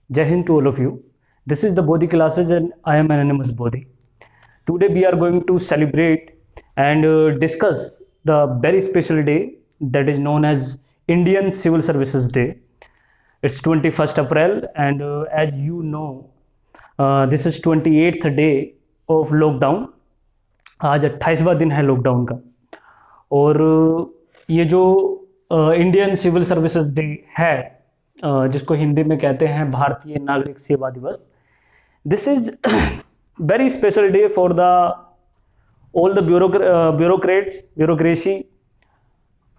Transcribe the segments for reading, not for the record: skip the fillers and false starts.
Jai Hind to all of you. This is the Bodhi classes and I am Anonymous Bodhi. Today we are going to celebrate and discuss the very special day that is known as Indian Civil Services Day. It's 21st April and as you know, this is 28th day of lockdown. आज 28वां दिन है lockdown का और ये जो Indian civil services day है जिसको हिंदी में कहते हैं भारतीय नागरिक सेवा दिवस, this is very special day for the all the bureaucracy,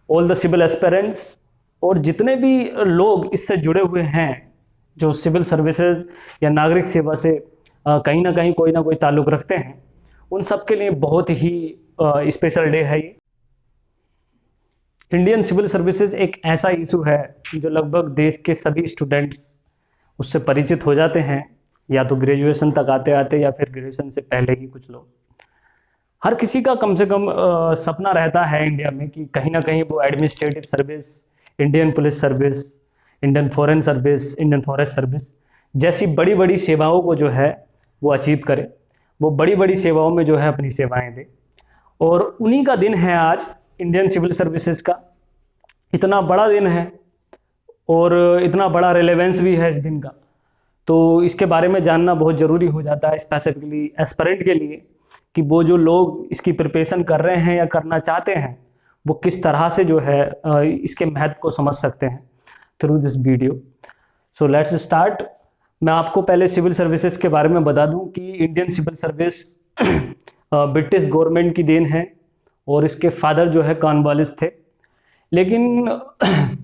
all the civil aspirants और जितने भी लोग इससे जुड़े हुए हैं जो सिविल सर्विसेज या नागरिक सेवा से कहीं ना कहीं कोई ना कोई ताल्लुक़ रखते हैं, उन सब के लिए बहुत ही स्पेशल डे है ये। इंडियन सिविल सर्विसेज एक ऐसा इशू है जो लगभग देश के सभी स्टूडेंट्स उससे परिचित हो जाते हैं, या तो ग्रेजुएशन तक आते आते या फिर ग्रेजुएशन से पहले ही। कुछ लोग, हर किसी का कम से कम सपना रहता है इंडिया में कि कहीं ना कहीं वो administrative service, Indian police service, Indian foreign service, Indian forest service जैसी बड़ी बड़ी सेवाओं को जो है वो अचीव करे, वो बड़ी बड़ी सेवाओं में जो है अपनी सेवाएं दे। और उन्हीं का दिन है आज इंडियन सिविल सर्विसेज का। इतना बड़ा दिन है और इतना बड़ा रेलेवेंस भी है इस दिन का, तो इसके बारे में जानना बहुत ज़रूरी हो जाता है स्पेसिफिकली एस्पिरेंट के लिए कि वो जो लोग इसकी प्रिपरेशन कर रहे हैं या करना चाहते हैं वो किस तरह से जो है इसके महत्व को समझ सकते हैं through this video. So let's start. मैं आपको पहले सिविल सर्विसेज के बारे में बता दूं कि Indian civil service British government की देन है और इसके फादर जो है कॉर्नवालिस थे। लेकिन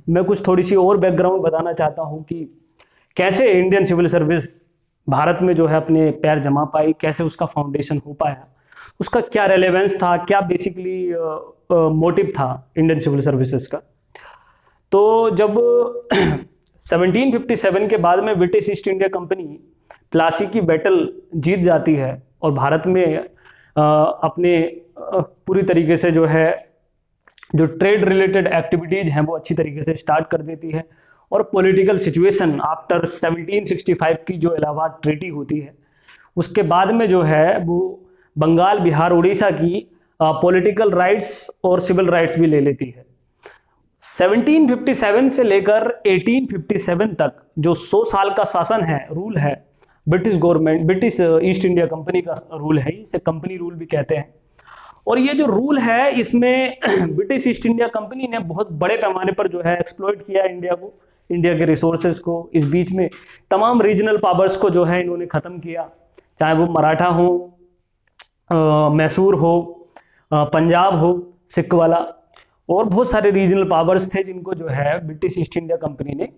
मैं कुछ थोड़ी सी और बैकग्राउंड बताना चाहता हूं कि कैसे इंडियन सिविल सर्विस भारत में जो है अपने पैर जमा पाई, कैसे उसका फाउंडेशन हो पाया, उसका क्या रेलेवेंस था, क्या बेसिकली मोटिव था इंडियन सिविल सर्विसेज का। तो जब 1757 के बाद में British east India company Plassey की बैटल जीत जाती है और भारत में अपने पूरी तरीके से जो है जो ट्रेड रिलेटेड एक्टिविटीज़ हैं वो अच्छी तरीके से स्टार्ट कर देती है। और पॉलिटिकल सिचुएशन आफ्टर 1765 की जो इलाहाबाद ट्रीटी होती है उसके बाद में जो है वो बंगाल, बिहार, उड़ीसा की पॉलिटिकल राइट्स और सिविल राइट्स भी ले लेती है। 1757 से लेकर 1857 तक जो 100 साल का शासन है, रूल है British government, British east India company का रूल है, इसे कंपनी रूल भी कहते हैं। और ये जो रूल है इसमें ब्रिटिश ईस्ट इंडिया कंपनी ने बहुत बड़े पैमाने पर जो है एक्सप्लॉइट किया इंडिया को, इंडिया के रिसोर्सेज को। इस बीच में तमाम रीजनल पावर्स को जो है इन्होंने ख़त्म किया, चाहे वो मराठा हो, मैसूर हो, पंजाब हो, सिख वाला, और बहुत सारे रीजनल पावर्स थे जिनको जो है ब्रिटिश ईस्ट इंडिया कंपनी ने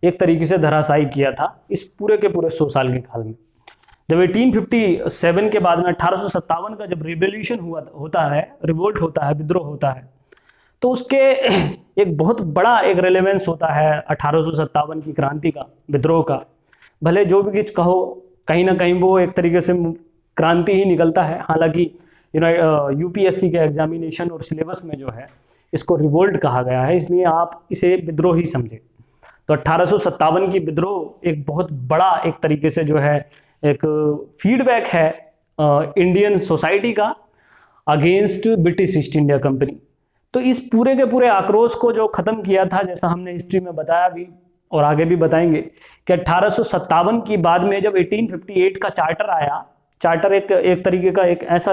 एक तरीके से धराशायी किया था इस पूरे के पूरे 100 साल के काल में। जब 1857 के बाद में 1857 का जब रिवोल्यूशन होता है, रिवोल्ट होता है, विद्रोह होता है, तो उसके एक बहुत बड़ा एक रेलेवेंस होता है 1857 की क्रांति का, विद्रोह का। भले जो भी कुछ कहो, कहीं ना कहीं वो एक तरीके से क्रांति ही निकलता है। हालांकि यूपीएससी के एग्जामिनेशन और सिलेबस में जो है इसको रिवोल्ट कहा गया है, इसलिए आप इसे विद्रोह ही समझे। तो 1857 की विद्रोह एक बहुत बड़ा एक तरीके से जो है एक फीडबैक है इंडियन सोसाइटी का against British east India company. तो इस पूरे के पूरे आक्रोश को जो ख़त्म किया था, जैसा हमने हिस्ट्री में बताया भी और आगे भी बताएंगे कि 1857 की बाद में जब 1858 का चार्टर आया, चार्टर एक तरीके का एक ऐसा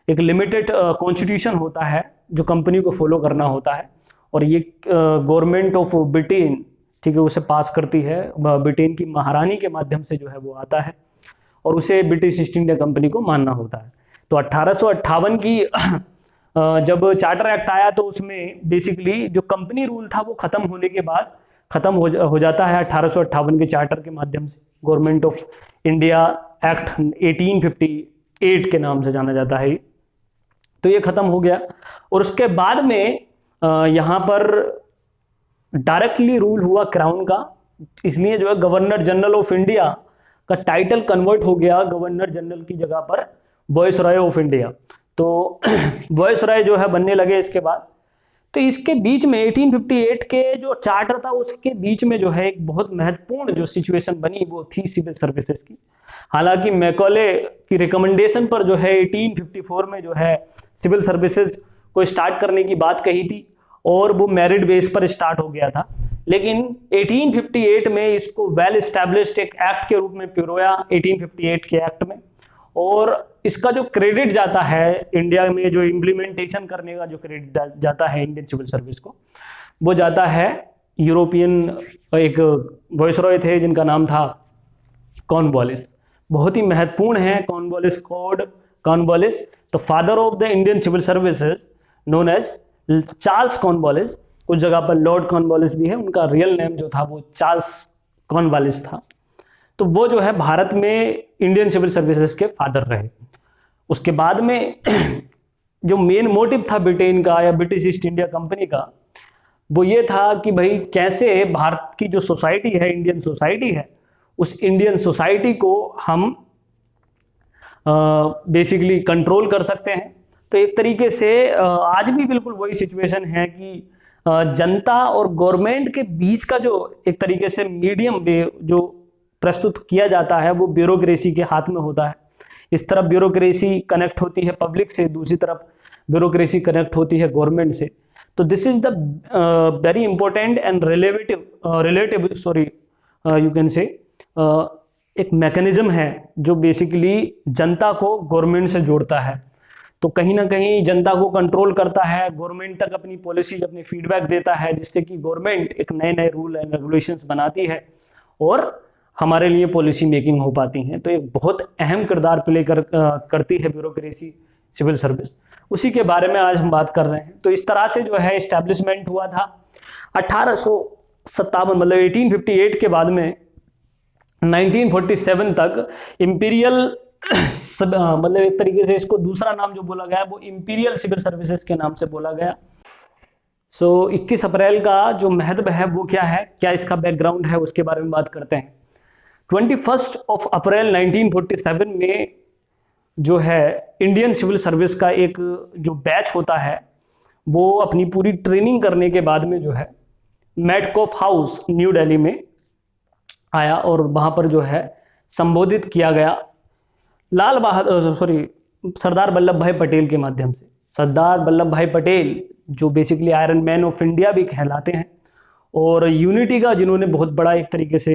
एक लिमिटेड कॉन्स्टिट्यूशन होता है जो कंपनी को फॉलो करना होता है, और ये गवर्नमेंट ऑफ ब्रिटेन, ठीक है, उसे पास करती है, ब्रिटेन की महारानी के माध्यम से जो है वो आता है और उसे ब्रिटिश ईस्ट इंडिया कंपनी को मानना होता है। तो 1858 की जब चार्टर एक्ट आया तो उसमें बेसिकली जो कंपनी रूल था वो खत्म होने के बाद खत्म हो जाता है 1858 के चार्टर के माध्यम से। गवर्नमेंट ऑफ इंडिया एक्ट 1858 के नाम से जाना जाता है। तो ये खत्म हो गया और उसके बाद में यहाँ पर डायरेक्टली रूल हुआ क्राउन का, इसलिए जो है गवर्नर जनरल ऑफ इंडिया का टाइटल कन्वर्ट हो गया गवर्नर जनरल की जगह पर वायसराय ऑफ इंडिया। तो वायसराय जो है बनने लगे इसके बाद। तो इसके बीच में 1858 के जो चार्टर था उसके बीच में जो है एक बहुत महत्वपूर्ण जो सिचुएशन बनी वो थी सिविल सर्विसेज की। हालांकि मैकॉले की रिकमेंडेशन पर जो है 1854 में जो है सिविल सर्विसेज को स्टार्ट करने की बात कही थी और वो मेरिट बेस पर स्टार्ट हो गया था, लेकिन 1858 में इसको वेल एस्टैब्लिश्ड एक एक्ट के रूप में पिरोया 1858 के एक्ट में। और इसका जो क्रेडिट जाता है इंडिया में, जो इम्प्लीमेंटेशन करने का जो क्रेडिट जाता है इंडियन सिविल सर्विस को, वो जाता है यूरोपियन एक वाइसरॉय थे जिनका नाम था कॉर्नवालिस। बहुत ही महत्वपूर्ण है Cornwallis code. Cornwallis the father of the Indian civil services known as Charles Cornwallis, कुछ जगह पर लॉर्ड कॉर्नवालिस भी है, उनका रियल नेम जो था वो चार्ल्स कॉर्नवालिस था। तो वो जो है भारत में इंडियन सिविल सर्विसेज के फादर रहे। उसके बाद में जो मेन मोटिव था ब्रिटेन का या ब्रिटिश ईस्ट इंडिया कंपनी का, वो ये था कि भाई कैसे भारत की जो सोसाइटी है, इंडियन सोसाइटी है, उस इंडियन सोसाइटी को हम बेसिकली कंट्रोल कर सकते हैं। तो एक तरीके से आज भी बिल्कुल वही सिचुएशन है कि जनता और गवर्नमेंट के बीच का जो एक तरीके से मीडियम जो प्रस्तुत किया जाता है वो ब्यूरोक्रेसी के हाथ में होता है। इस तरफ ब्यूरोक्रेसी कनेक्ट होती है पब्लिक से, दूसरी तरफ ब्यूरोक्रेसी कनेक्ट होती है गवर्नमेंट से। तो this is the very important and relative you can say एक मैकेनिज्म है जो बेसिकली जनता को गवर्नमेंट से जोड़ता है। तो कहीं ना कहीं जनता को कंट्रोल करता है, गवर्नमेंट तक अपनी पॉलिसीज, अपनी फीडबैक देता है, जिससे कि गवर्नमेंट एक नए नए रूल एंड रेगुलेशंस बनाती है और हमारे लिए पॉलिसी मेकिंग हो पाती है। तो एक बहुत अहम किरदार प्ले करती है ब्यूरोक्रेसी सिविल सर्विस। उसी के बारे में आज हम बात कर रहे हैं। तो इस तरह से जो है इस्टेब्लिशमेंट हुआ था 1857, मतलब 1858 के बाद में 1947 तक इंपीरियल मतलब एक तरीके से इसको दूसरा नाम जो बोला गया वो इंपीरियल सिविल सर्विसेज के नाम से बोला गया। 21 अप्रैल का जो महत्व है वो क्या है, क्या इसका बैकग्राउंड है, उसके बारे में बात करते हैं। 21 अप्रैल 1947 में जो है इंडियन सिविल सर्विस का एक जो बैच होता है वो अपनी पूरी ट्रेनिंग करने के बाद में जो है मेटकॉफ हाउस न्यू दिल्ली में आया और वहां पर जो है संबोधित किया गया सरदार वल्लभ भाई पटेल के माध्यम से। सरदार वल्लभ भाई पटेल जो basically iron man of India भी कहलाते हैं और यूनिटी का जिन्होंने बहुत बड़ा एक तरीके से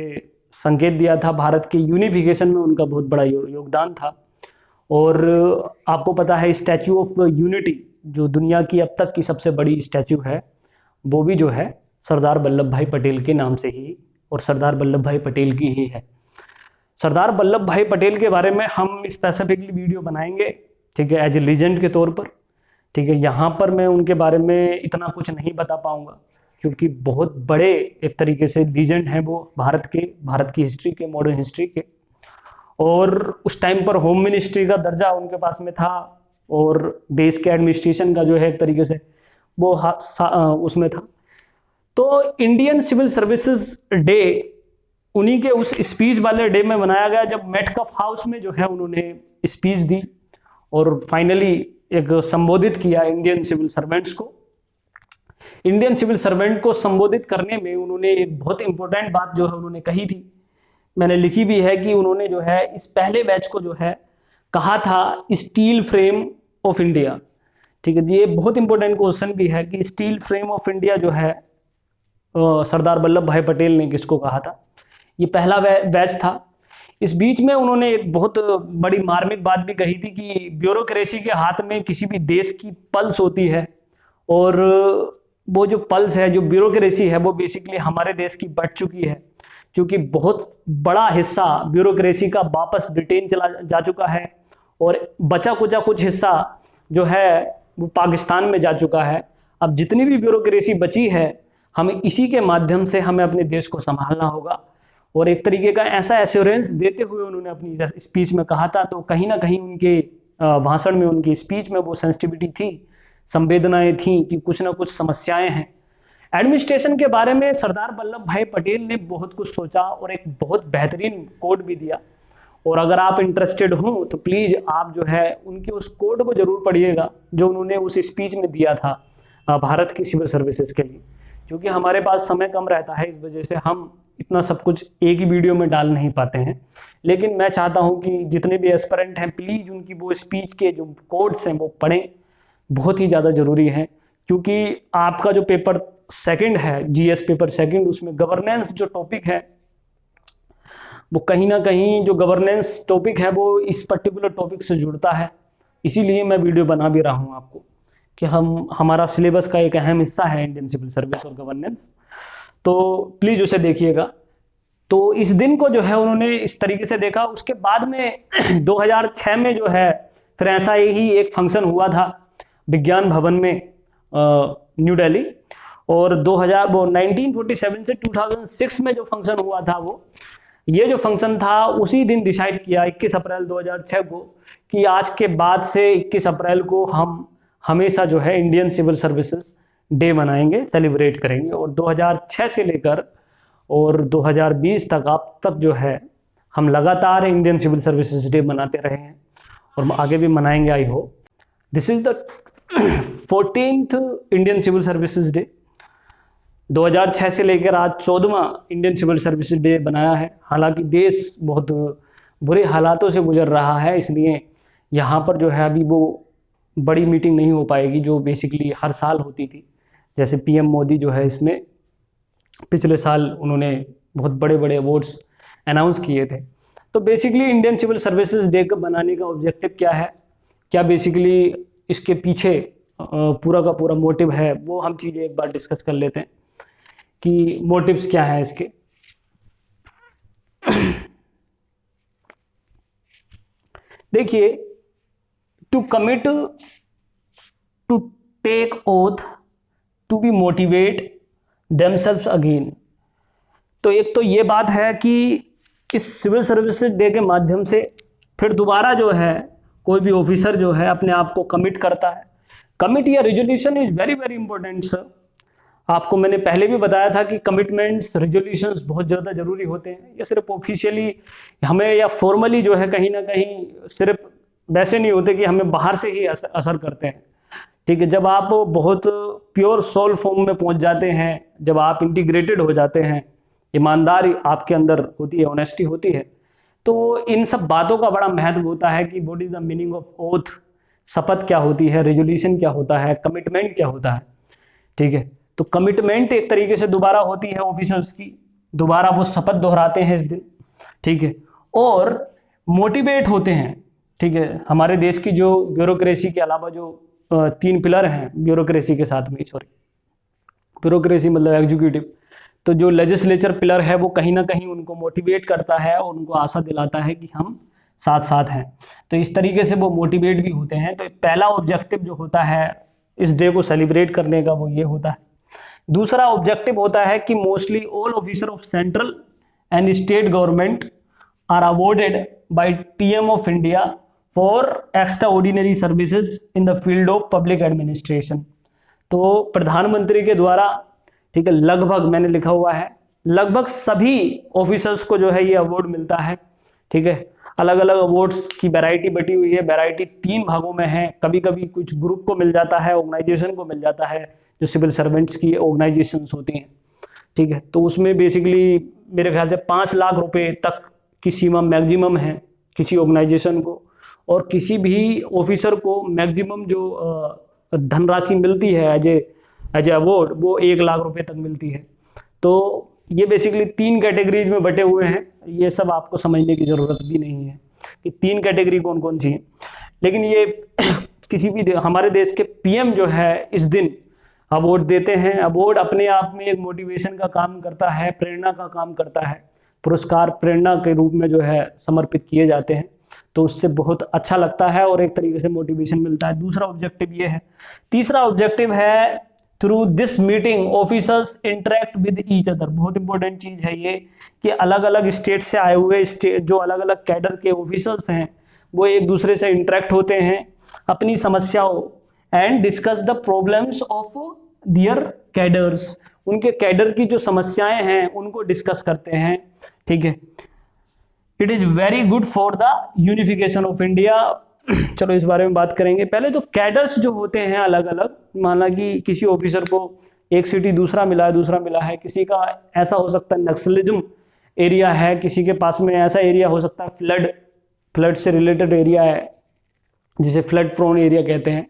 संकेत दिया था, भारत के यूनिफिकेशन में उनका बहुत बड़ा योगदान था। और आपको पता है स्टैचू ऑफ यूनिटी जो दुनिया की अब तक की सबसे बड़ी स्टैचू है वो भी जो है सरदार वल्लभ भाई पटेल के नाम से ही और सरदार वल्लभ भाई पटेल की ही है। सरदार वल्लभ भाई पटेल के बारे में हम स्पेसिफिकली वीडियो बनाएंगे, ठीक है, एज ए लीजेंड के तौर पर, ठीक है। यहाँ पर मैं उनके बारे में इतना कुछ नहीं बता पाऊंगा क्योंकि बहुत बड़े एक तरीके से लीजेंड हैं वो भारत की हिस्ट्री के, मॉडर्न हिस्ट्री के। और उस टाइम पर होम मिनिस्ट्री का दर्जा उनके पास में था और देश के एडमिनिस्ट्रेशन का जो है एक तरीके से वो उसमें था। तो इंडियन सिविल सर्विसेज डे उन्हीं के उस स्पीच वाले डे में मनाया गया जब मेटकॉफ हाउस में जो है उन्होंने स्पीच दी और फाइनली एक संबोधित किया इंडियन सिविल सर्वेंट्स को। इंडियन सिविल सर्वेंट को संबोधित करने में उन्होंने एक बहुत इंपॉर्टेंट बात जो है उन्होंने कही थी, मैंने लिखी भी है कि उन्होंने जो है इस पहले बैच को जो है कहा था स्टील फ्रेम ऑफ इंडिया, ठीक है। ये बहुत इंपॉर्टेंट क्वेश्चन भी है कि स्टील फ्रेम ऑफ इंडिया जो है सरदार वल्लभ भाई पटेल ने किसको कहा था। ये पहला बैच था। इस बीच में उन्होंने एक बहुत बड़ी मार्मिक बात भी कही थी कि ब्यूरोक्रेसी के हाथ में किसी भी देश की पल्स होती है और वो जो पल्स है, जो ब्यूरोक्रेसी है, वो बेसिकली हमारे देश की बढ़ चुकी है क्योंकि बहुत बड़ा हिस्सा ब्यूरोक्रेसी का वापस ब्रिटेन चला जा चुका है और बचा कुचा कुछ हिस्सा जो है वो पाकिस्तान में जा चुका है। अब जितनी भी ब्यूरोक्रेसी बची है हमें इसी के माध्यम से हमें अपने देश को संभालना होगा और एक तरीके का ऐसा एश्योरेंस देते हुए उन्होंने अपनी स्पीच में कहा था। तो कहीं ना कहीं उनके भाषण में, उनकी स्पीच में वो सेंसिटिविटी थी, संवेदनाएं थी कि कुछ ना कुछ समस्याएं हैं। एडमिनिस्ट्रेशन के बारे में सरदार वल्लभ भाई पटेल ने बहुत कुछ सोचा और एक बहुत बेहतरीन कोड भी दिया और अगर आप इंटरेस्टेड हो तो प्लीज़ आप जो है उनके उस कोड को जरूर पढ़िएगा जो उन्होंने उस स्पीच में दिया था भारत की सिविल सर्विसेज के लिए। क्योंकि हमारे पास समय कम रहता है, इस वजह से हम इतना सब कुछ एक ही वीडियो में डाल नहीं पाते हैं। लेकिन मैं चाहता हूं कि जितने भी एस्पिरेंट हैं प्लीज़ उनकी वो स्पीच के जो कोड्स हैं वो पढ़ें, बहुत ही ज़्यादा ज़रूरी है। क्योंकि आपका जो पेपर सेकंड है, जीएस पेपर सेकंड, उसमें गवर्नेंस जो टॉपिक है वो कहीं ना कहीं जो गवर्नेंस टॉपिक है वो इस पर्टिकुलर टॉपिक से जुड़ता है। इसीलिए मैं वीडियो बना भी रहा हूँ आपको कि हमारा सिलेबस का एक अहम हिस्सा है इंडियन सिविल सर्विस और गवर्नेंस, तो प्लीज़ उसे देखिएगा। तो इस दिन को जो है उन्होंने इस तरीके से देखा। उसके बाद में 2006 में जो है फिर ऐसा ही एक फंक्शन हुआ था विज्ञान भवन में न्यू दिल्ली, और 1947 से 2006 में जो फंक्शन हुआ था ये जो फंक्शन था उसी दिन डिसाइड किया 21 अप्रैल 2006 को कि आज के बाद से 21 अप्रैल को हम हमेशा जो है इंडियन सिविल सर्विसेज डे मनाएंगे, सेलिब्रेट करेंगे। और 2006 से लेकर और 2020 तक अब तक जो है हम लगातार इंडियन सिविल सर्विसेज डे मनाते रहे हैं और आगे भी मनाएंगे, I hope. This is the 14th Indian civil services day. 2006 से लेकर आज 14वां इंडियन सिविल सर्विसेज डे बनाया है। हालांकि देश बहुत बुरे हालातों से गुजर रहा है, इसलिए यहाँ पर जो है अभी वो बड़ी मीटिंग नहीं हो पाएगी जो बेसिकली हर साल होती थी। जैसे पीएम मोदी जो है इसमें पिछले साल उन्होंने बहुत बड़े बड़े अवार्ड्स अनाउंस किए थे। तो basically Indian civil services day का बनाने का ऑब्जेक्टिव क्या है, क्या बेसिकली इसके पीछे पूरा का पूरा मोटिव है, वो हम चीज़ें एक बार डिस्कस कर लेते हैं कि मोटिव्स क्या है इसके। देखिए, to commit, to take oath, to be motivate themselves again. तो एक तो ये बात है कि इस सिविल सर्विसेज डे के माध्यम से फिर दोबारा जो है कोई भी ऑफिसर जो है अपने आप को कमिट करता है। कमिट या resolution is very very important sir. आपको मैंने पहले भी बताया था कि कमिटमेंट्स, रिजोल्यूशंस बहुत ज़्यादा ज़रूरी होते हैं। ये सिर्फ ऑफिशियली हमें या फॉर्मली जो है कहीं ना कहीं सिर्फ वैसे नहीं होते कि हमें बाहर से ही असर करते हैं। ठीक है, जब आप बहुत प्योर सोल फॉर्म में पहुंच जाते हैं, जब आप इंटीग्रेटेड हो जाते हैं, ईमानदारी आपके अंदर होती है, ऑनेस्टी होती है, तो इन सब बातों का बड़ा महत्व होता है कि what is the meaning of oath, शपथ क्या होती है, रेजोल्यूशन क्या होता है, कमिटमेंट क्या होता है। ठीक है, तो कमिटमेंट एक तरीके से दोबारा होती है ऑफिसर्स की, दोबारा वो शपथ दोहराते हैं इस दिन। ठीक है, और मोटिवेट होते हैं। ठीक है, हमारे देश की जो ब्यूरोक्रेसी के अलावा जो 3 पिलर हैं ब्यूरोक्रेसी के साथ में, सॉरी ब्यूरोक्रेसी मतलब एग्जीक्यूटिव, तो जो लेजिस्लेचर पिलर है वो कहीं ना कहीं उनको मोटिवेट करता है और उनको आशा दिलाता है कि हम साथ साथ हैं। तो इस तरीके से वो मोटिवेट भी होते हैं। तो पहला ऑब्जेक्टिव जो होता है इस डे को सेलिब्रेट करने का वो ये होता है। दूसरा ऑब्जेक्टिव होता है कि mostly all officer of central and state government are awarded by PM of India for extra ordinary services in the field of public administration. तो प्रधानमंत्री के द्वारा, ठीक है, लगभग मैंने लिखा हुआ है लगभग सभी ऑफिसर्स को जो है ये अवार्ड मिलता है। ठीक है, अलग अलग अवार्ड्स की वैरायटी बटी हुई है। वैरायटी 3 भागों में है। कभी कभी कुछ ग्रुप को मिल जाता है, ऑर्गेनाइजेशन को मिल जाता है, जो सिविल सर्वेंट्स की ऑर्गेनाइजेशंस होती हैं। ठीक है, तो उसमें बेसिकली मेरे ख्याल से 5 लाख रुपए तक की सीमा मैक्सिमम है किसी ऑर्गेनाइजेशन को, और किसी भी ऑफिसर को मैक्सिमम जो धनराशि मिलती है एज ए अवार्ड वो 1 लाख रुपए तक मिलती है। तो ये बेसिकली 3 कैटेगरीज में बटे हुए हैं। ये सब आपको समझने की ज़रूरत भी नहीं है कि 3 कैटेगरी कौन कौन सी हैं, लेकिन ये किसी भी हमारे देश के पीएम जो है इस दिन अवार्ड देते हैं। अवार्ड अपने आप में एक मोटिवेशन का काम करता है, प्रेरणा का काम करता है। पुरस्कार प्रेरणा के रूप में जो है समर्पित किए जाते हैं, तो उससे बहुत अच्छा लगता है और एक तरीके से मोटिवेशन मिलता है। दूसरा ऑब्जेक्टिव ये है। तीसरा ऑब्जेक्टिव है through this meeting officers interact with each other. बहुत इंपॉर्टेंट चीज है ये कि अलग अलग स्टेट से आए हुए जो अलग अलग कैडर के ऑफिसर्स हैं वो एक दूसरे से इंटरेक्ट होते हैं, अपनी समस्याओं and discuss the problems of their cadres. उनके कैडर की जो समस्याएं हैं उनको डिस्कस करते हैं। ठीक है, it is very good for the unification of India. चलो इस बारे में बात करेंगे। पहले तो कैडर्स जो होते हैं अलग अलग, माना कि किसी ऑफिसर को एक सिटी दूसरा मिला है, किसी का ऐसा हो सकता है नक्सलिज्म एरिया है, किसी के पास में ऐसा एरिया हो सकता है फ्लड से रिलेटेड एरिया है जिसे फ्लड प्रोन एरिया कहते हैं।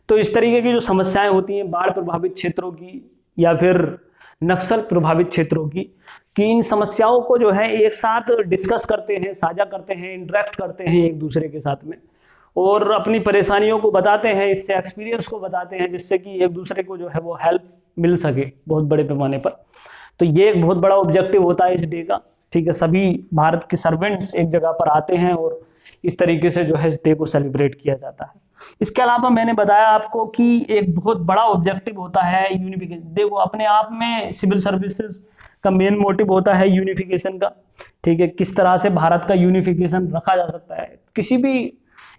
तो इस तरीके की जो समस्याएं होती हैं बाढ़ प्रभावित क्षेत्रों की या फिर नक्सल प्रभावित क्षेत्रों की, कि इन समस्याओं को जो है एक साथ डिस्कस करते हैं, साझा करते हैं, इंटरेक्ट करते हैं एक दूसरे के साथ में, और अपनी परेशानियों को बताते हैं, इससे एक्सपीरियंस को बताते हैं, जिससे कि एक दूसरे को जो है वो हेल्प मिल सके बहुत बड़े पैमाने पर। तो ये एक बहुत बड़ा ऑब्जेक्टिव होता है इस डे का। ठीक है, सभी भारत के सर्वेंट्स एक जगह पर आते हैं और इस तरीके से जो है इस डे को सेलिब्रेट किया जाता है। इसके अलावा मैंने बताया आपको कि एक बहुत बड़ा ऑब्जेक्टिव होता है यूनिफिकेशन। देखो अपने आप में सिविल सर्विसेज का मेन मोटिव होता है यूनिफिकेशन का। ठीक है, किस तरह से भारत का यूनिफिकेशन रखा जा सकता है। किसी भी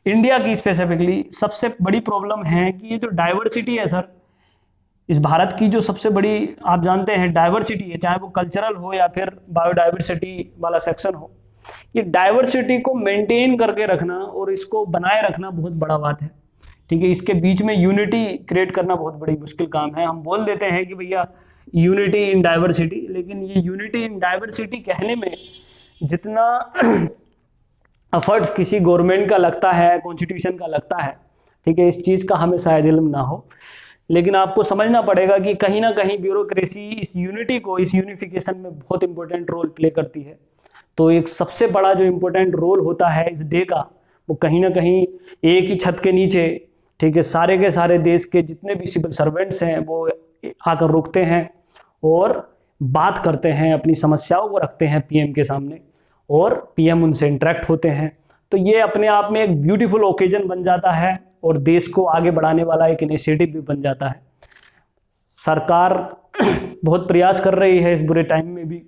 इंडिया की स्पेसिफिकली सबसे बड़ी प्रॉब्लम है कि ये जो डाइवर्सिटी है सर, इस भारत की जो सबसे बड़ी आप जानते हैं डाइवर्सिटी है, चाहे वो कल्चरल हो या फिर बायोडाइवर्सिटी वाला सेक्शन हो, ये डाइवर्सिटी को मेंटेन करके रखना और इसको बनाए रखना बहुत बड़ा बात है। ठीक है, इसके बीच में यूनिटी क्रिएट करना बहुत बड़ी मुश्किल काम है। हम बोल देते हैं कि भैया यूनिटी इन डाइवर्सिटी, लेकिन ये यूनिटी इन डाइवर्सिटी कहने में जितना एफर्ट्स किसी गवर्नमेंट का लगता है, कॉन्स्टिट्यूशन का लगता है, ठीक है, इस चीज़ का हमें शायद इल्म ना हो, लेकिन आपको समझना पड़ेगा कि कहीं ना कहीं ब्यूरोक्रेसी इस यूनिटी को, इस यूनिफिकेशन में बहुत इंपॉर्टेंट रोल प्ले करती है। तो एक सबसे बड़ा जो इम्पोर्टेंट रोल होता है इस डे का, वो कहीं ना कहीं एक ही छत के नीचे, ठीक है, सारे के सारे देश के जितने भी सिविल सर्वेंट्स हैं वो आकर रुकते हैं और बात करते हैं, अपनी समस्याओं को रखते हैं पीएम के सामने और पीएम उनसे इंटरेक्ट होते हैं। तो ये अपने आप में एक ब्यूटीफुल ओकेजन बन जाता है और देश को आगे बढ़ाने वाला एक इनिशिएटिव भी बन जाता है। सरकार बहुत प्रयास कर रही है इस बुरे टाइम में भी।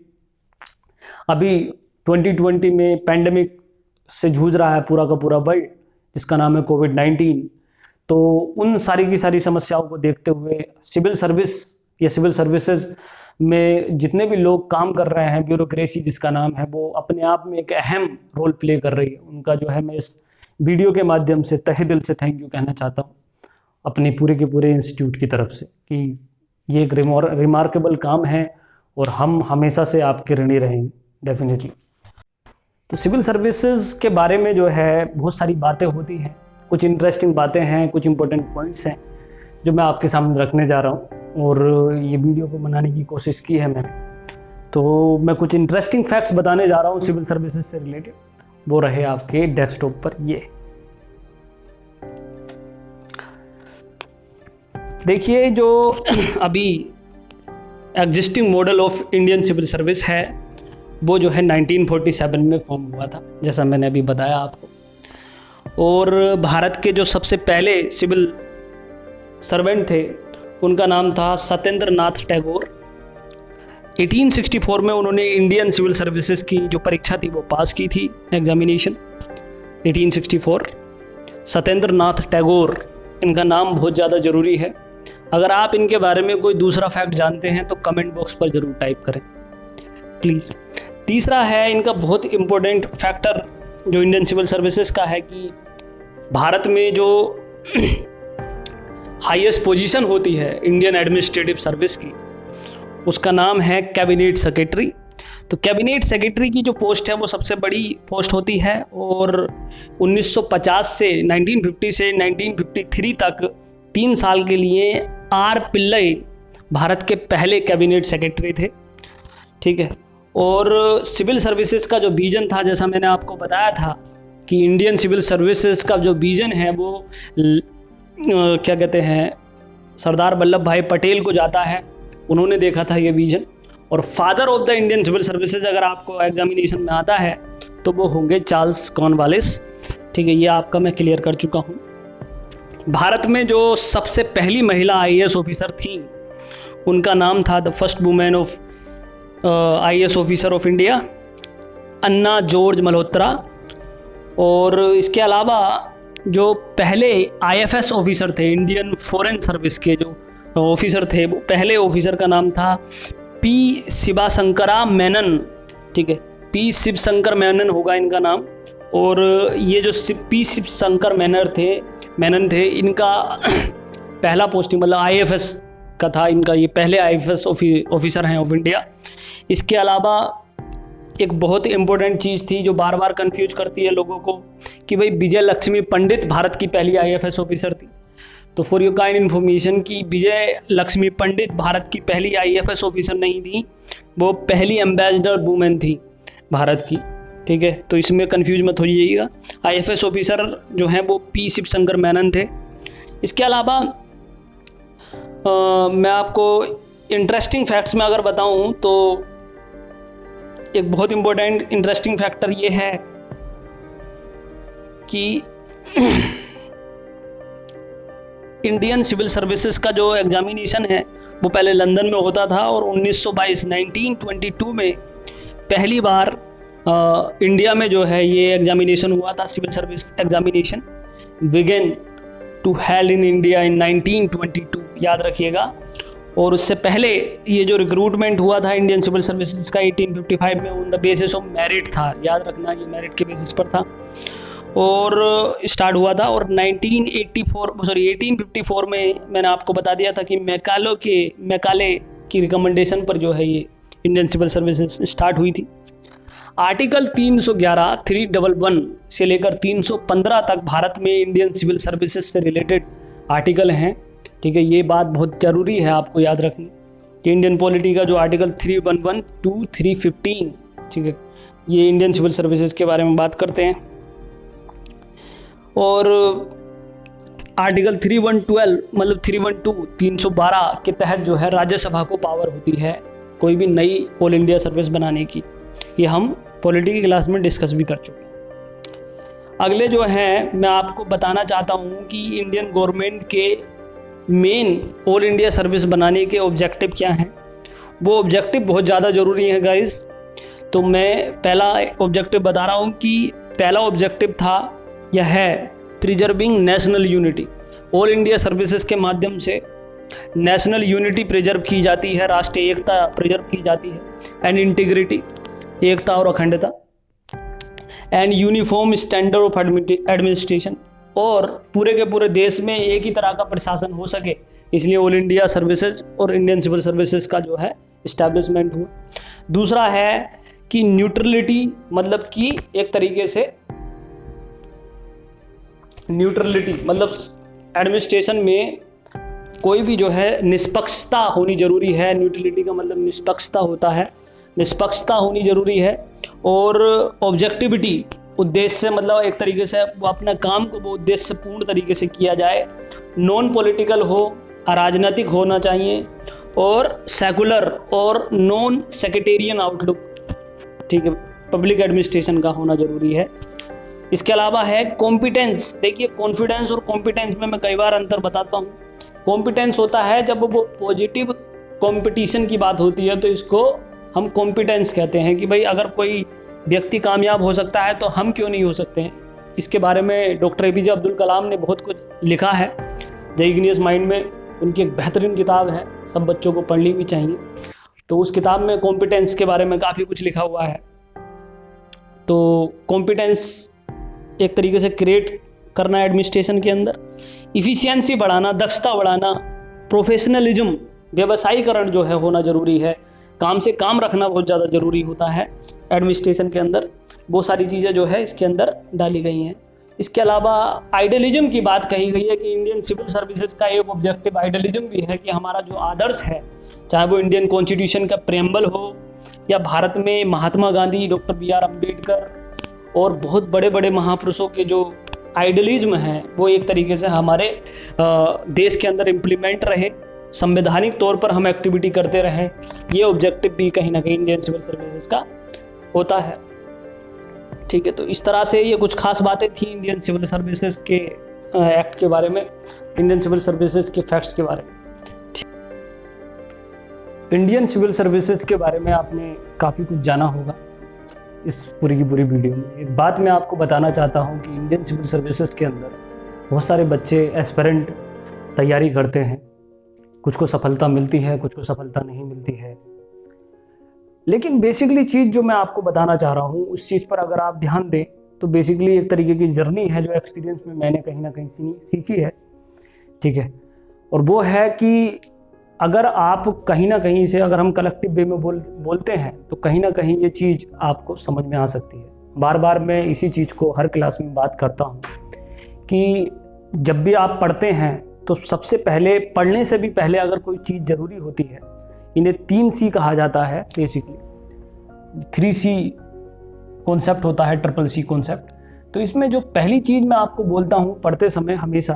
अभी 2020 में पैंडेमिक से जूझ रहा है पूरा का पूरा वर्ल्ड, जिसका नाम है कोविड-19। तो उन सारी की सारी समस्याओं को देखते हुए सिविल सर्विस या सिविल सर्विसेज में जितने भी लोग काम कर रहे हैं, ब्यूरोक्रेसी जिसका नाम है, वो अपने आप में एक अहम रोल प्ले कर रही है। उनका जो है मैं इस वीडियो के माध्यम से तहे दिल से थैंक यू कहना चाहता हूँ अपने पूरे के पूरे इंस्टीट्यूट की तरफ से कि ये एक रिमार्केबल काम है और हम हमेशा से आपके ऋणी रहेंगे डेफिनेटली। तो सिविल सर्विसेज के बारे में जो है बहुत सारी बातें होती हैं, कुछ इंटरेस्टिंग बातें हैं, कुछ इंपॉर्टेंट पॉइंट्स हैं जो मैं आपके सामने रखने जा रहा हूँ और ये वीडियो को बनाने की कोशिश की है मैंने। तो मैं कुछ इंटरेस्टिंग फैक्ट्स बताने जा रहा हूँ सिविल सर्विसेज से रिलेटेड, वो रहे आपके डेस्कटॉप पर। ये देखिए, जो अभी existing model of Indian civil service है वो जो है 1947 में फॉर्म हुआ था, जैसा मैंने अभी बताया आपको। और भारत के जो सबसे पहले सिविल सर्वेंट थे उनका नाम था सत्येंद्र नाथ टैगोर। 1864 में उन्होंने इंडियन सिविल सर्विसेज की जो परीक्षा थी वो पास की थी, एग्जामिनेशन 1864। सत्येंद्र नाथ टैगोर, इनका नाम बहुत ज़्यादा ज़रूरी है। अगर आप इनके बारे में कोई दूसरा फैक्ट जानते हैं तो कमेंट बॉक्स पर ज़रूर टाइप करें प्लीज़। तीसरा है इनका बहुत इम्पोर्टेंट फैक्टर जो इंडियन सिविल सर्विसेज का है कि भारत में जो हाईएस्ट पोजीशन होती है इंडियन एडमिनिस्ट्रेटिव सर्विस की, उसका नाम है कैबिनेट सेक्रेटरी। तो कैबिनेट सेक्रेटरी की जो पोस्ट है वो सबसे बड़ी पोस्ट होती है और 1950 से 1950 से 1953 तक 3 साल के लिए आर पिल्लई भारत के पहले कैबिनेट सेक्रेटरी थे। ठीक है, और सिविल सर्विसेज का जो विजन था, जैसा मैंने आपको बताया था कि इंडियन सिविल सर्विसेज का जो विजन है वो क्या कहते हैं, सरदार वल्लभ भाई पटेल को जाता है। उन्होंने देखा था ये विजन। और father of the Indian civil services अगर आपको एग्जामिनेशन में आता है तो वो होंगे चार्ल्स कॉर्नवालिस। ठीक है, ये आपका मैं क्लियर कर चुका हूँ। भारत में जो सबसे पहली महिला आईएएस ऑफिसर थी उनका नाम था the first women of IAS officer of India, Anna George Malhotra. और इसके अलावा जो पहले आईएफएस ऑफिसर थे, इंडियन फॉरेन सर्विस के जो ऑफिसर थे, वो पहले ऑफिसर का नाम था पी शिवाशंकरा मेनन। ठीक है, पी शिवशंकर मेनन होगा इनका नाम। और ये जो पी शिवशंकर मेनन थे, इनका पहला पोस्टिंग मतलब आईएफएस का था इनका, ये पहले आईएफएस ऑफिसर हैं ऑफ इंडिया। इसके अलावा एक बहुत इंपॉर्टेंट चीज़ थी जो बार बार कंफ्यूज करती है लोगों को कि भाई विजय लक्ष्मी पंडित भारत की पहली आईएफएस ऑफिसर थी। तो फॉर योर काइंड इन्फॉर्मेशन कि विजय लक्ष्मी पंडित भारत की पहली आईएफएस ऑफिसर नहीं थी, वो पहली एम्बेसडर वुमेन थी भारत की। ठीक है, तो इसमें कंफ्यूज मत हो जाइएगा। आईएफएस ऑफिसर जो हैं वो पी शिवशंकर मेनन थे। इसके अलावा मैं आपको इंटरेस्टिंग फैक्ट्स में अगर बताऊं तो एक बहुत इंपॉर्टेंट इंटरेस्टिंग फैक्टर ये है कि इंडियन सिविल सर्विसेज का जो एग्जामिनेशन है वो पहले लंदन में होता था और 1922 में पहली बार इंडिया में जो है ये एग्जामिनेशन हुआ था। Civil service examination began to held in India in 1922, याद रखिएगा। और उससे पहले ये जो रिक्रूटमेंट हुआ था इंडियन सिविल सर्विसेज का 1855 में on the basis of merit था, याद रखना ये मेरिट के बेसिस पर था और स्टार्ट हुआ था। और 1854 में मैंने आपको बता दिया था कि मैकाले की रिकमेंडेशन पर जो है ये इंडियन सिविल सर्विसेज स्टार्ट हुई थी। आर्टिकल 311, 311 से लेकर 315 तक भारत में इंडियन सिविल सर्विसेज से रिलेटेड आर्टिकल हैं। ठीक है, ये बात बहुत ज़रूरी है आपको याद रखनी कि इंडियन पॉलिटी का जो आर्टिकल 311 to 315, ठीक है, ये इंडियन सिविल सर्विसेज के बारे में बात करते हैं। और आर्टिकल 312 मतलब 312 के तहत जो है राज्यसभा को पावर होती है कोई भी नई ऑल इंडिया सर्विस बनाने की। ये हम पॉलिटी की क्लास में डिस्कस भी कर चुके हैं। अगले जो हैं मैं आपको बताना चाहता हूँ कि इंडियन गवर्नमेंट के मेन ऑल इंडिया सर्विस बनाने के ऑब्जेक्टिव क्या हैं। वो ऑब्जेक्टिव बहुत ज़्यादा ज़रूरी है गाइस। तो मैं पहला ऑब्जेक्टिव बता रहा हूँ कि पहला ऑब्जेक्टिव था यह है preserving national unity. All India services के माध्यम से नेशनल यूनिटी प्रिजर्व की जाती है, राष्ट्रीय एकता प्रिजर्व की जाती है, एंड इंटीग्रिटी, एकता और अखंडता, and uniform standard of administration, और पूरे के पूरे देश में एक ही तरह का प्रशासन हो सके, इसलिए ऑल इंडिया सर्विसेज और इंडियन सिविल सर्विसेज का जो है इस्टेब्लिशमेंट हुआ। दूसरा है कि न्यूट्रलिटी, मतलब कि एक तरीके से न्यूट्रलिटी मतलब एडमिनिस्ट्रेशन में कोई भी जो है निष्पक्षता होनी जरूरी है। न्यूट्रलिटी का मतलब निष्पक्षता होता है, निष्पक्षता होनी जरूरी है। और ऑब्जेक्टिविटी, उद्देश्य मतलब एक तरीके से वो अपना काम को वो उद्देश्य पूर्ण तरीके से किया जाए। नॉन पॉलिटिकल हो, अराजनैतिक होना चाहिए, और सेकुलर और नॉन सेक्रेटेरियन आउटलुक, ठीक है, पब्लिक एडमिनिस्ट्रेशन का होना जरूरी है। इसके अलावा है कॉम्पिटेंस। देखिए कॉन्फिडेंस और कॉम्पिटेंस में मैं कई बार अंतर बताता हूँ। कॉम्पिटेंस होता है जब वो पॉजिटिव कंपटीशन की बात होती है तो इसको हम कॉम्पिटेंस कहते हैं कि भाई अगर कोई व्यक्ति कामयाब हो सकता है तो हम क्यों नहीं हो सकते हैं। इसके बारे में डॉक्टर APJ अब्दुल कलाम ने बहुत कुछ लिखा है द इग्नियस माइंड में। उनकी एक बेहतरीन किताब है, सब बच्चों को पढ़नी भी चाहिए। तो उस किताब में कॉम्पिटेंस के बारे में काफ़ी कुछ लिखा हुआ है। तो कॉम्पिटेंस एक तरीके से क्रिएट करना एडमिनिस्ट्रेशन के अंदर, इफ़िशियंसी बढ़ाना, दक्षता बढ़ाना, प्रोफेशनलिज्म, व्यवसायीकरण जो है होना ज़रूरी है, काम से काम रखना बहुत ज़्यादा ज़रूरी होता है एडमिनिस्ट्रेशन के अंदर। वो सारी चीज़ें जो है इसके अंदर डाली गई हैं। इसके अलावा आइडियलिज्म की बात कही गई है कि इंडियन सिविल सर्विसेज का एक ऑब्जेक्टिव आइडियलिज्म भी है कि हमारा जो आदर्श है, चाहे वो इंडियन कॉन्स्टिट्यूशन का प्रेम्बल हो या भारत में महात्मा गांधी, डॉक्टर BR अम्बेडकर और बहुत बड़े बड़े महापुरुषों के जो आइडियलिज्म है वो एक तरीके से हमारे देश के अंदर इम्प्लीमेंट रहे, संवैधानिक तौर पर हम एक्टिविटी करते रहें। ये ऑब्जेक्टिव भी कहीं ना कहीं इंडियन सिविल सर्विसेज का होता है। ठीक है, तो इस तरह से ये कुछ खास बातें थी इंडियन सिविल सर्विसेज के एक्ट के बारे में, इंडियन सिविल सर्विसेज के फैक्ट्स के बारे में। इंडियन सिविल सर्विसेज के बारे में आपने काफ़ी कुछ जाना होगा इस पूरी की पूरी वीडियो में। एक बात मैं आपको बताना चाहता हूँ कि इंडियन सिविल सर्विसेज के अंदर बहुत सारे बच्चे एस्पिरेंट तैयारी करते हैं, कुछ को सफलता मिलती है, कुछ को सफलता नहीं मिलती है। लेकिन बेसिकली चीज़ जो मैं आपको बताना चाह रहा हूँ उस चीज़ पर अगर आप ध्यान दें तो बेसिकली एक तरीके की जर्नी है जो एक्सपीरियंस में मैंने कहीं ना कहीं सीखी है, ठीक है। और वो है कि अगर आप कहीं ना कहीं से, अगर हम कलेक्टिव वे में बोलते हैं तो कहीं ना कहीं ये चीज़ आपको समझ में आ सकती है। बार बार मैं इसी चीज़ को हर क्लास में बात करता हूँ कि जब भी आप पढ़ते हैं तो सबसे पहले, पढ़ने से भी पहले अगर कोई चीज़ ज़रूरी होती है, इन्हें 3C कहा जाता है बेसिकली। 3C कॉन्सेप्ट होता है, CCC कॉन्सेप्ट। तो इसमें जो पहली चीज़ मैं आपको बोलता हूँ पढ़ते समय हमेशा,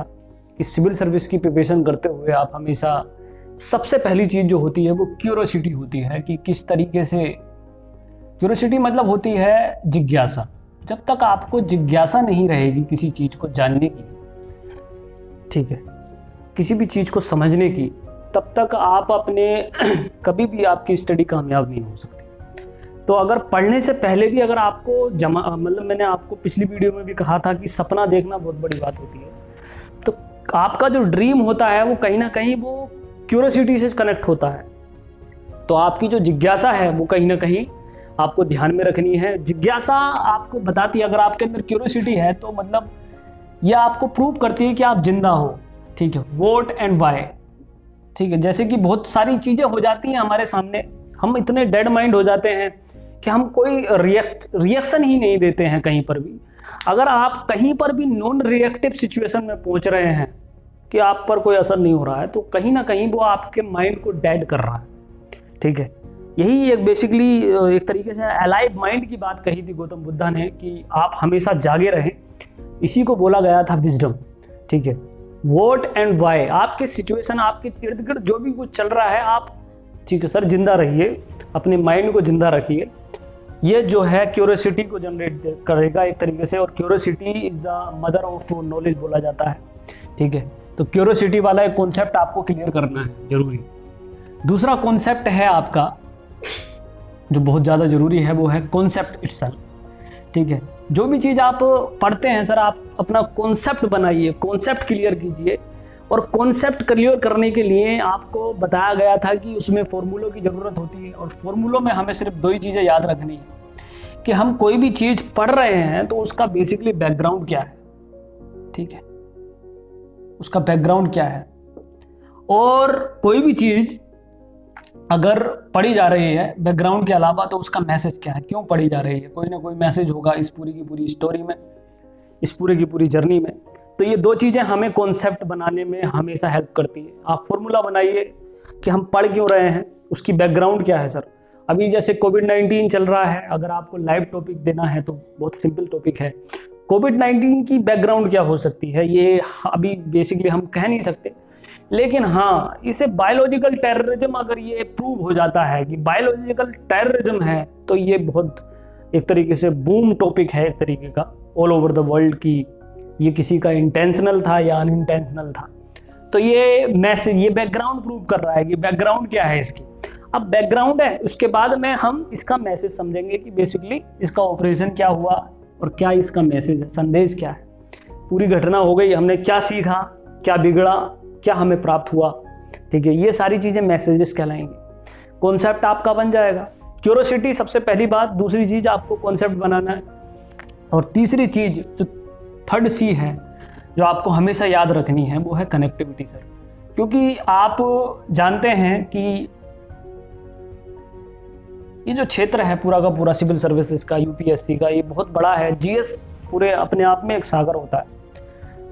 कि सिविल सर्विस की प्रिपरेशन करते हुए आप हमेशा सबसे पहली चीज़ जो होती है वो क्यूरोसिटी होती है, कि किस तरीके से, क्यूरोसिटी मतलब होती है जिज्ञासा। जब तक आपको जिज्ञासा नहीं रहेगी किसी चीज़ को जानने की, ठीक है, किसी भी चीज़ को समझने की, तब तक आप अपने कभी भी आपकी स्टडी कामयाब नहीं हो सकती। तो अगर पढ़ने से पहले भी अगर आपको मतलब मैंने आपको पिछली वीडियो में भी कहा था कि सपना देखना बहुत बड़ी बात होती है। तो आपका जो ड्रीम होता है वो कहीं ना कहीं वो क्यूरोसिटी से कनेक्ट होता है। तो आपकी जो जिज्ञासा है वो कहीं ना कहीं आपको ध्यान में रखनी है। जिज्ञासा आपको बताती है, अगर आपके अंदर क्यूरोसिटी है तो मतलब ये आपको प्रूव करती है कि आप जिंदा हो, ठीक है। व्हाट एंड व्हाई, ठीक है। जैसे कि बहुत सारी चीज़ें हो जाती हैं हमारे सामने, हम इतने डेड माइंड हो जाते हैं कि हम कोई रिएक्शन ही नहीं देते हैं कहीं पर भी। अगर आप कहीं पर भी नॉन रिएक्टिव सिचुएशन में पहुंच रहे हैं कि आप पर कोई असर नहीं हो रहा है, तो कहीं ना कहीं वो आपके माइंड को डेड कर रहा है, ठीक है। यही एक बेसिकली एक तरीके से अलाइव माइंड की बात कही थी गौतम बुद्धा ने, कि आप हमेशा जागे रहें। इसी को बोला गया था विजडम, ठीक है। व्हाट एंड व्हाई, आपके सिचुएशन, आपके इर्द गिर्द जो भी कुछ चल रहा है, आप, ठीक है सर, जिंदा रहिए, अपने माइंड को जिंदा रखिए। ये जो है क्यूरियोसिटी को जनरेट करेगा एक तरीके से, और curiosity is the mother of knowledge बोला जाता है, ठीक है। तो क्यूरियोसिटी वाला एक कॉन्सेप्ट आपको क्लियर करना है जरूरी। दूसरा कॉन्सेप्ट है आपका जो बहुत ज़्यादा जरूरी है, वो है कॉन्सेप्ट इटसेल्फ, ठीक है। जो भी चीज़ आप पढ़ते हैं सर, आप अपना कॉन्सेप्ट बनाइए, कॉन्सेप्ट क्लियर कीजिए। और कॉन्सेप्ट क्लियर करने के लिए आपको बताया गया था कि उसमें फॉर्मूलों की ज़रूरत होती है। और फॉर्मूलों में हमें सिर्फ 2 ही चीज़ें याद रखनी है कि हम कोई भी चीज़ पढ़ रहे हैं तो उसका बेसिकली बैकग्राउंड क्या है, ठीक है, उसका बैकग्राउंड क्या है। और कोई भी चीज़ अगर पढ़ी जा रही है बैकग्राउंड के अलावा, तो उसका मैसेज क्या है, क्यों पढ़ी जा रही है। कोई ना कोई मैसेज होगा इस पूरी की पूरी स्टोरी में, इस पूरे की पूरी जर्नी में। तो ये 2 चीज़ें हमें कॉन्सेप्ट बनाने में हमेशा हेल्प करती है। आप फॉर्मूला बनाइए कि हम पढ़ क्यों रहे हैं, उसकी बैकग्राउंड क्या है सर। अभी जैसे कोविड-19 चल रहा है, अगर आपको लाइव टॉपिक देना है तो बहुत सिंपल टॉपिक है। कोविड-19 की बैकग्राउंड क्या हो सकती है, ये अभी बेसिकली हम कह नहीं सकते। लेकिन हाँ, इसे बायोलॉजिकल टेररिज्म, अगर ये प्रूव हो जाता है कि बायोलॉजिकल टेररिज्म है, तो ये बहुत एक तरीके से बूम टॉपिक है एक तरीके का ऑल ओवर द वर्ल्ड की। ये किसी का इंटेंशनल था या अनइंटेंशनल था, तो ये मैसेज, ये बैकग्राउंड प्रूव कर रहा है कि बैकग्राउंड क्या है इसकी। अब बैकग्राउंड है, उसके बाद में हम इसका मैसेज समझेंगे कि बेसिकली इसका ऑपरेशन क्या हुआ और क्या इसका मैसेज है, संदेश क्या है। पूरी घटना हो गई, हमने क्या सीखा, क्या बिगड़ा, क्या हमें प्राप्त हुआ, ठीक है। ये सारी चीज़ें मैसेजेस कहलाएंगी। कॉन्सेप्ट आपका बन जाएगा। क्यूरियोसिटी सबसे पहली बात। दूसरी चीज़ आपको कॉन्सेप्ट बनाना है। और तीसरी चीज़ जो 3rd C है, जो आपको हमेशा याद रखनी है, वो है कनेक्टिविटी सर। क्योंकि आप जानते हैं कि ये जो क्षेत्र है पूरा का पूरा सिविल सर्विसेज का, यूपीएससी का, ये बहुत बड़ा है। जीएस पूरे अपने आप में एक सागर होता है।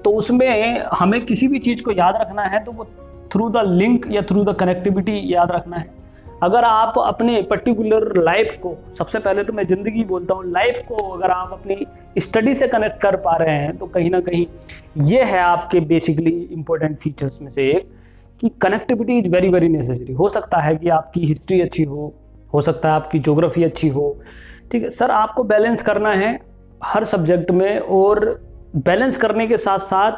तो उसमें हमें किसी भी चीज़ को याद रखना है तो वो थ्रू द लिंक या थ्रू द कनेक्टिविटी याद रखना है। अगर आप अपने पर्टिकुलर लाइफ को, सबसे पहले तो मैं ज़िंदगी बोलता हूँ, लाइफ को अगर आप अपनी स्टडी से कनेक्ट कर पा रहे हैं, तो कहीं ना कहीं ये है आपके बेसिकली इंपॉर्टेंट फीचर्स में से एक, कि connectivity is very very necessary. हो सकता है कि आपकी हिस्ट्री अच्छी हो सकता है आपकी ज्योग्राफी अच्छी हो, ठीक है सर। आपको बैलेंस करना है हर सब्जेक्ट में, और बैलेंस करने के साथ साथ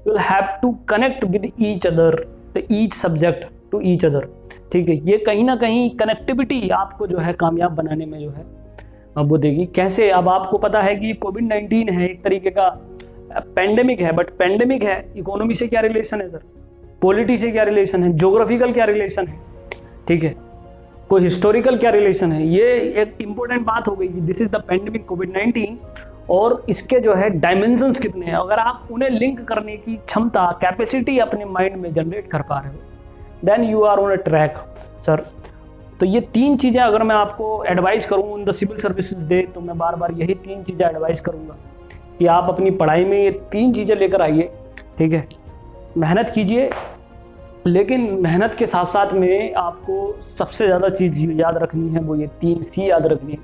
you will have to connect with each other, the each subject to each other, ठीक है। ये कहीं ना कहीं कनेक्टिविटी आपको जो है कामयाब बनाने में जो है वो देगी। कैसे, अब आपको पता है कि कोविड-19 है, एक तरीके का पेंडेमिक है, बट पेंडेमिक है, इकोनॉमी से क्या रिलेशन है सर, पॉलिटी से क्या रिलेशन है, ज्योग्राफिकल क्या रिलेशन है, ठीक है, कोई हिस्टोरिकल क्या रिलेशन है। ये एक इंपॉर्टेंट बात हो गई कि दिस इज द पेंडेमिक कोविड-19, और इसके जो है डायमेंशंस कितने हैं, अगर आप उन्हें लिंक करने की क्षमता, कैपेसिटी अपने माइंड में जनरेट कर पा रहे हो, then you are on a track sir. तो ये 3 चीज़ें अगर मैं आपको एडवाइस करूँ in the civil services day, तो मैं बार बार यही 3 चीज़ें एडवाइस करूँगा कि आप अपनी पढ़ाई में ये 3 चीज़ें लेकर आइए। ठीक है, मेहनत कीजिए, लेकिन मेहनत के साथ साथ में आपको सबसे ज़्यादा चीज़ याद रखनी है, वो ये 3 C याद रखनी है।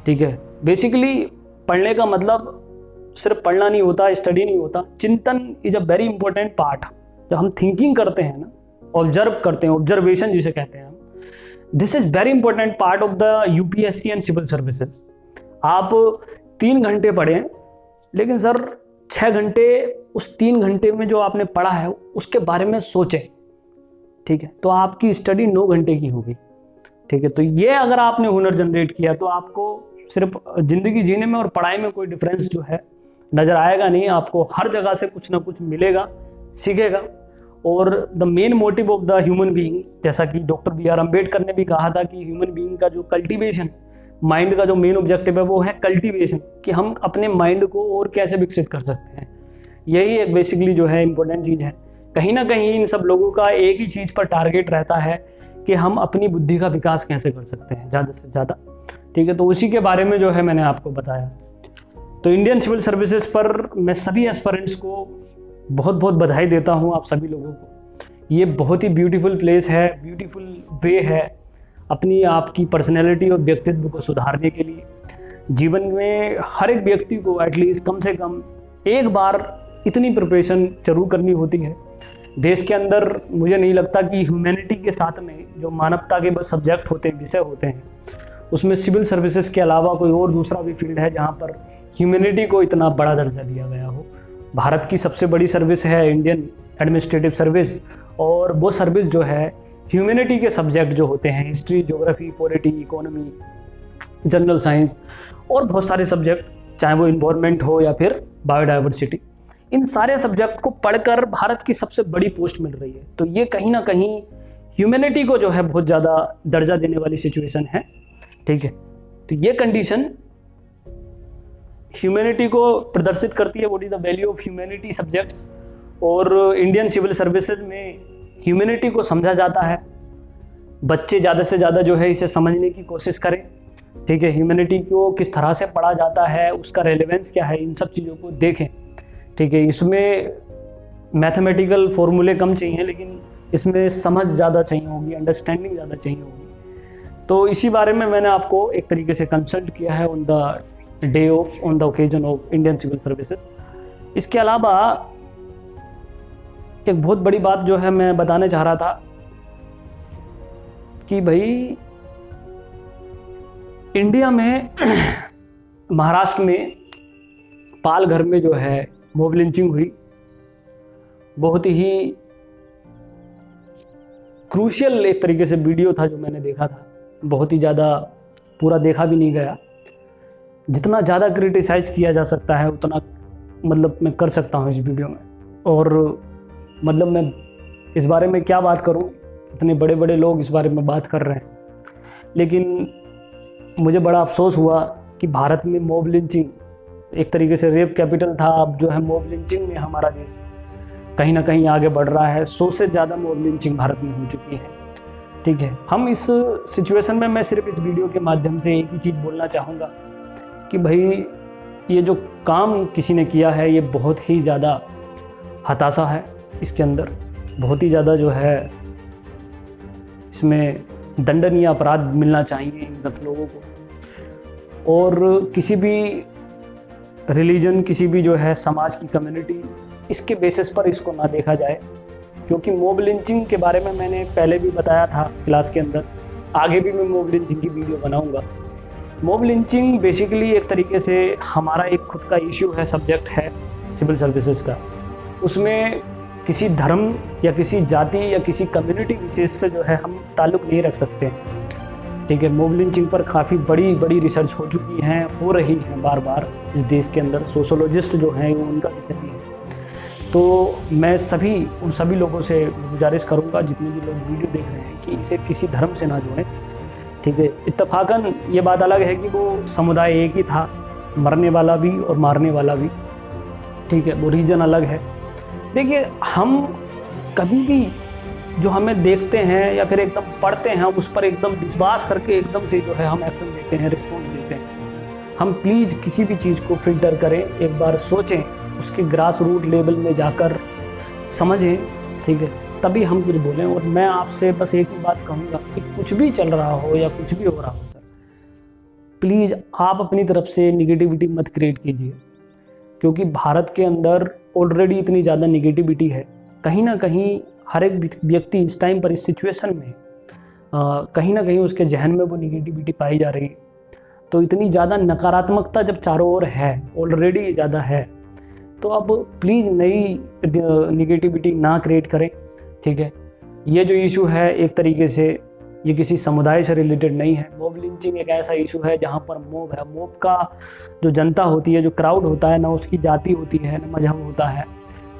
ठीक है, बेसिकली पढ़ने का मतलब सिर्फ पढ़ना नहीं होता, स्टडी नहीं होता, चिंतन is a very important part. जब हम थिंकिंग करते हैं ना, ऑब्जर्व करते हैं, ऑब्जर्वेशन जिसे कहते हैं, this is very important part of the UPSC and civil services. आप 3 घंटे पढ़ें, लेकिन सर 6 घंटे उस 3 घंटे में जो आपने पढ़ा है उसके बारे में सोचें। ठीक है, तो आपकी स्टडी 9 घंटे की होगी। ठीक है, तो ये अगर आपने हुनर जनरेट किया तो आपको सिर्फ ज़िंदगी जीने में और पढ़ाई में कोई डिफरेंस जो है नज़र आएगा नहीं। आपको हर जगह से कुछ ना कुछ मिलेगा, सीखेगा। और the main motive of the human being, जैसा कि डॉक्टर B.R. अम्बेडकर ने भी कहा था कि ह्यूमन बीइंग का जो कल्टीवेशन, माइंड का जो मेन ऑब्जेक्टिव है वो है कल्टीवेशन, कि हम अपने माइंड को और कैसे विकसित कर सकते हैं। यही एक बेसिकली जो है इंपॉर्टेंट चीज़ है। कहीं ना कहीं इन सब लोगों का एक ही चीज़ पर टारगेट रहता है कि हम अपनी बुद्धि का विकास कैसे कर सकते हैं ज़्यादा से ज़्यादा। ठीक है, तो उसी के बारे में जो है मैंने आपको बताया। तो इंडियन सिविल सर्विसेज पर मैं सभी एस्पिरेंट्स को बहुत बहुत बधाई देता हूँ, आप सभी लोगों को। ये बहुत ही ब्यूटीफुल प्लेस है, ब्यूटीफुल वे है अपनी आपकी पर्सनैलिटी और व्यक्तित्व को सुधारने के लिए। जीवन में हर एक व्यक्ति को एटलीस्ट कम से कम एक बार इतनी प्रिपरेशन जरूर करनी होती है। देश के अंदर मुझे नहीं लगता कि ह्यूमैनिटी के साथ में जो मानवता के सब्जेक्ट होते हैं, विषय होते हैं, उसमें सिविल सर्विसेज के अलावा कोई और दूसरा भी फील्ड है जहाँ पर ह्यूमैनिटी को इतना बड़ा दर्जा दिया गया हो। भारत की सबसे बड़ी सर्विस है इंडियन एडमिनिस्ट्रेटिव सर्विस, और वो सर्विस जो है ह्यूमैनिटी के सब्जेक्ट जो होते हैं, history, geography, polity, economy, general science और बहुत सारे सब्जेक्ट, चाहे वो इन्वायरमेंट हो या फिर बायोडाइवर्सिटी, इन सारे सब्जेक्ट को पढ़कर भारत की सबसे बड़ी पोस्ट मिल रही है। तो ये कहीं ना कहीं ह्यूमैनिटी को जो है बहुत ज़्यादा दर्जा देने वाली सिचुएशन है। ठीक है, तो ये कंडीशन ह्यूमैनिटी को प्रदर्शित करती है, what is the value of humanity subjects. और इंडियन सिविल सर्विसेज में ह्यूमैनिटी को समझा जाता है। बच्चे ज़्यादा से ज़्यादा जो है इसे समझने की कोशिश करें। ठीक है, ह्यूमैनिटी को किस तरह से पढ़ा जाता है, उसका रेलेवेंस क्या है, इन सब चीज़ों को देखें। ठीक है, इसमें मैथमेटिकल फॉर्मूले कम चाहिए, लेकिन इसमें समझ ज़्यादा चाहिए होगी, अंडरस्टैंडिंग ज़्यादा चाहिए होगी। तो इसी बारे में मैंने आपको एक तरीके से कंसल्ट किया है on the occasion of Indian civil services. इसके अलावा एक बहुत बड़ी बात जो है मैं बताना चाह रहा था कि भाई इंडिया में महाराष्ट्र में पालघर में जो है मॉब लिंचिंग हुई, बहुत ही क्रूशियल एक तरीके से वीडियो था जो मैंने देखा था। बहुत ही ज़्यादा पूरा देखा भी नहीं गया, जितना ज़्यादा क्रिटिसाइज किया जा सकता है उतना मतलब मैं कर सकता हूँ इस वीडियो में। और मतलब मैं इस बारे में क्या बात करूँ, इतने बड़े बड़े लोग इस बारे में बात कर रहे हैं, लेकिन मुझे बड़ा अफसोस हुआ कि भारत में मॉब लिंचिंग एक तरीके से रेप कैपिटल था, अब जो है मॉब लिंचिंग में हमारा देश कहीं ना कहीं आगे बढ़ रहा है। 100 से ज़्यादा मॉब लिंचिंग भारत में हो चुकी है। ठीक है, हम इस सिचुएशन में मैं सिर्फ इस वीडियो के माध्यम से एक ही चीज़ बोलना चाहूँगा कि भाई ये जो काम किसी ने किया है ये बहुत ही ज़्यादा हताशा है। इसके अंदर बहुत ही ज़्यादा जो है इसमें दंडनीय अपराध मिलना चाहिए इन लोगों को। और किसी भी रिलीजन, किसी भी जो है समाज की कम्युनिटी, इसके बेसिस पर इसको ना देखा जाए, क्योंकि मॉब लिंचिंग के बारे में मैंने पहले भी बताया था क्लास के अंदर, आगे भी मैं मॉब लिंचिंग की वीडियो बनाऊंगा। मॉब लिंचिंग बेसिकली एक तरीके से हमारा एक खुद का इश्यू है, सब्जेक्ट है सिविल सर्विसेज का। उसमें किसी धर्म या किसी जाति या किसी कम्युनिटी विशेष से जो है हम ताल्लुक़ नहीं रख सकते। ठीक है, मॉब लिंचिंग पर काफ़ी बड़ी रिसर्च हो चुकी हैं, हो रही हैं बार बार इस देश के अंदर। सोशोलॉजिस्ट जो हैं वो उनका विषय भी है। तो मैं उन सभी लोगों से गुजारिश करूंगा, जितने भी लोग वीडियो देख रहे हैं, कि इसे किसी धर्म से ना जोड़ें। ठीक है, इत्तफाकन ये बात अलग है कि वो समुदाय एक ही था, मरने वाला भी और मारने वाला भी, ठीक है, वो रीजन अलग है। देखिए, हम कभी भी जो हमें देखते हैं या फिर एकदम पढ़ते हैं, उस पर एकदम विश्वास करके एकदम से जो है हम एक्शन लेते हैं, रिस्पॉन्स देते हैं। हम प्लीज़ किसी भी चीज़ को फिल्टर करें, एक बार सोचें, उसके ग्रास रूट लेवल में जाकर समझें, ठीक है, तभी हम कुछ बोलें। और मैं आपसे बस एक ही बात कहूँगा कि कुछ भी चल रहा हो या कुछ भी हो रहा हो सर, प्लीज़ आप अपनी तरफ से निगेटिविटी मत क्रिएट कीजिए, क्योंकि भारत के अंदर ऑलरेडी इतनी ज़्यादा निगेटिविटी है। कहीं ना कहीं हर एक व्यक्ति इस टाइम पर, इस सिचुएशन में कहीं ना कहीं उसके जहन में वो निगेटिविटी पाई जा रही है। तो इतनी ज़्यादा नकारात्मकता जब चारों ओर है, ऑलरेडी ज़्यादा है, तो अब प्लीज़ नई निगेटिविटी ना क्रिएट करें, ठीक है। ये जो इशू है एक तरीके से ये किसी समुदाय से रिलेटेड नहीं है। मॉब लिंचिंग एक ऐसा इशू है जहाँ पर मॉब है, मॉब का जो जनता होती है, जो क्राउड होता है, ना उसकी जाति होती है, ना मजहब होता है,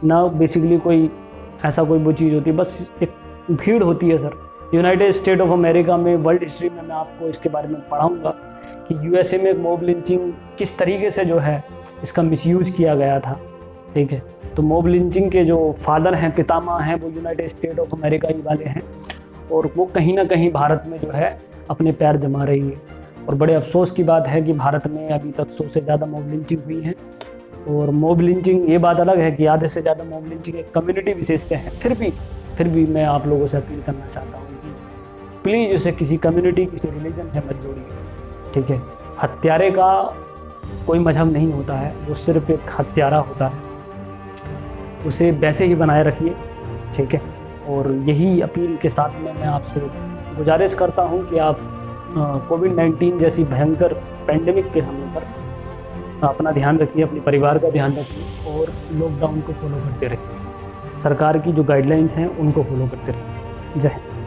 ना बेसिकली कोई ऐसा कोई वो चीज़ होती है, बस एक भीड़ होती है sir. United state of America में, वर्ल्ड हिस्ट्री में मैं आपको इसके बारे में पढ़ाऊँगा कि यूएसए में मॉब लिंचिंग किस तरीके से जो है इसका मिसयूज किया गया था, ठीक है। तो मॉब लिंचिंग के जो फादर हैं, पितामह हैं, वो यूनाइटेड स्टेट ऑफ अमेरिका ही वाले हैं, और वो कहीं ना कहीं भारत में जो है अपने पैर जमा रही है। और बड़े अफसोस की बात है कि भारत में अभी तक 100 से ज़्यादा मॉब लिंचिंग हुई है। और मॉब लिंचिंग, ये बात अलग है कि आधे से ज़्यादा मॉब लिंचिंग एक कम्युनिटी विशेष से है, फिर भी मैं आप लोगों से अपील करना चाहता हूँ कि प्लीज़ उसे किसी कम्युनिटी, किसी रिलीजन से मत जोड़िए, ठीक है। हत्यारे का कोई मजहब नहीं होता है, वो सिर्फ एक हत्यारा होता है, उसे वैसे ही बनाए रखिए, ठीक है। और यही अपील के साथ में मैं आपसे गुजारिश करता हूँ कि आप कोविड-19 जैसी भयंकर पैंडेमिक के समय पर अपना ध्यान रखिए, अपने परिवार का ध्यान रखिए, और लॉकडाउन को फॉलो करते रहिए। सरकार की जो गाइडलाइंस हैं उनको फॉलो करते रहिए। जय हिंद।